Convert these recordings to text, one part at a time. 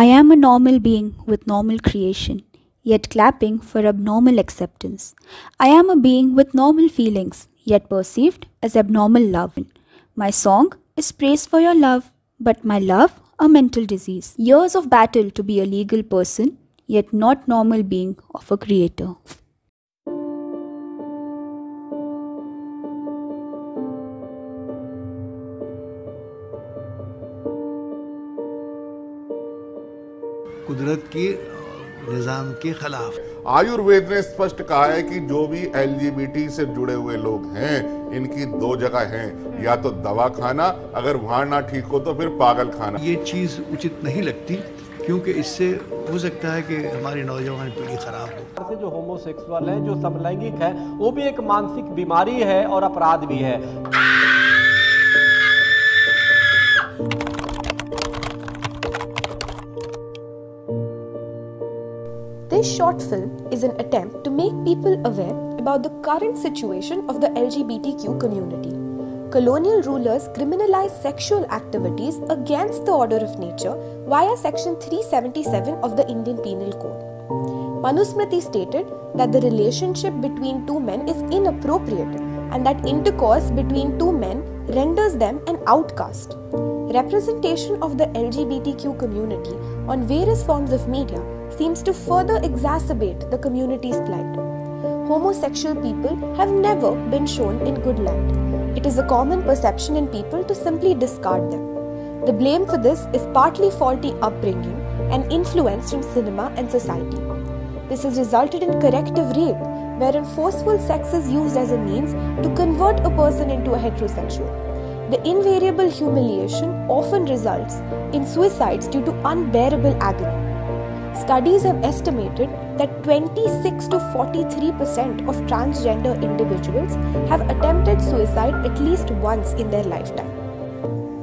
I am a normal being with normal creation, yet clapping for abnormal acceptance. I am a being with normal feelings, yet perceived as abnormal love. My song is praise for your love, but my love a mental disease. Years of battle to be a legal person, yet not normal being of a creator. कुदरत की निज़ाम के खिलाफ। आयुर्वेद ने स्पष्ट कहा है कि जो भी एलजीबीटी से जुड़े हुए लोग हैं, इनकी दो जगह हैं, या तो दवा खाना, अगर वहां ना ठीक हो तो फिर पागल खाना। ये चीज उचित नहीं लगती, क्योंकि इससे हो सकता है कि हमारी नौजवान पीढ़ी खराब हो। जो होमोसेक्सुअल है, जो समलैंगिक है, वो भी एक मानसिक बीमारी है और अपराध भी है। This short film is an attempt to make people aware about the current situation of the LGBTQ community. Colonial rulers criminalized sexual activities against the order of nature via Section 377 of the Indian Penal Code. Manusmriti stated that the relationship between two men is inappropriate and that intercourse between two men renders them an outcast. Representation of the LGBTQ community on various forms of media seems to further exacerbate the community's plight. Homosexual people have never been shown in good light. It is a common perception in people to simply discard them. The blame for this is partly faulty upbringing and influence from cinema and society. This has resulted in corrective rape, wherein forceful sex is used as a means to convert a person into a heterosexual. The invariable humiliation often results in suicides due to unbearable agony. Studies have estimated that 26 to 43% of transgender individuals have attempted suicide at least once in their lifetime.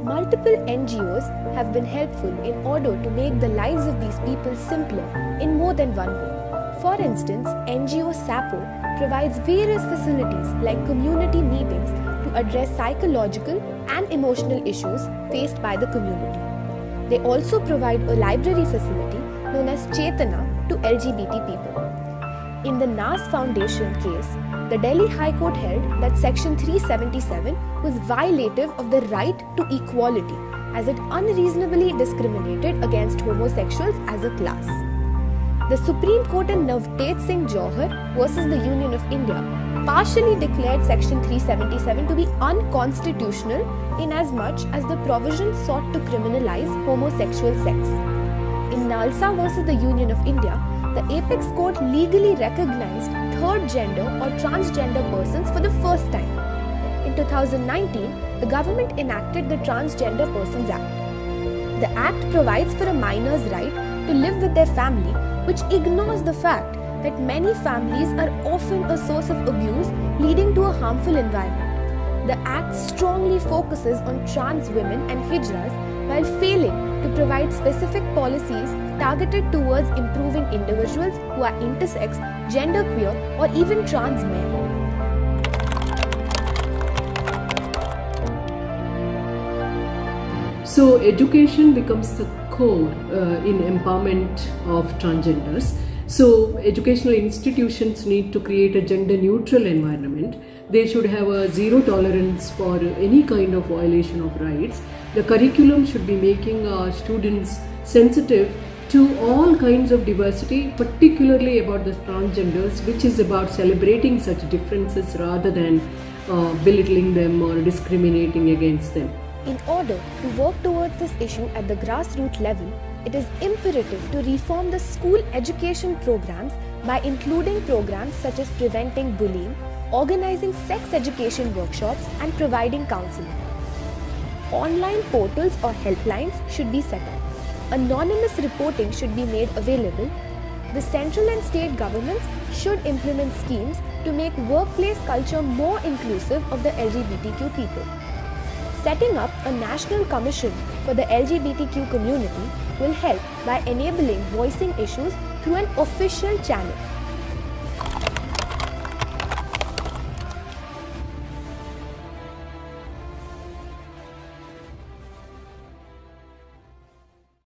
Multiple NGOs have been helpful in order to make the lives of these people simpler in more than one way. For instance, NGO SAPO provides various facilities like community meetings to address psychological and emotional issues faced by the community. They also provide a library facility known as Chetana to LGBT people. In the Nas Foundation case, the Delhi High Court held that Section 377 was violative of the right to equality, as it unreasonably discriminated against homosexuals as a class. The Supreme Court in Navteej Singh Johar versus the Union of India partially declared Section 377 to be unconstitutional inasmuch as the provision sought to criminalize homosexual sex. In Nalsa versus the Union of India, the Apex Court legally recognized third gender or transgender persons for the first time. In 2019, the government enacted the Transgender Persons Act. The act provides for a minor's right to live with their family, which ignores the fact that many families are often a source of abuse, leading to a harmful environment. The act strongly focuses on trans women and hijras while failing to provide specific policies targeted towards improving individuals who are intersex, genderqueer, or even trans men. So education becomes the core in empowerment of transgenders. So educational institutions need to create a gender neutral environment. They should have a zero tolerance for any kind of violation of rights. The curriculum should be making students sensitive to all kinds of diversity, particularly about the transgenders, which is about celebrating such differences rather than belittling them or discriminating against them. In order to work towards this issue at the grassroots level, it is imperative to reform the school education programs by including programs such as preventing bullying, organizing sex education workshops, and providing counseling. Online portals or helplines should be set up. Anonymous reporting should be made available. The central and state governments should implement schemes to make workplace culture more inclusive of the LGBTQ people. Setting up a national commission for the LGBTQ community will help by enabling voicing issues through an official channel.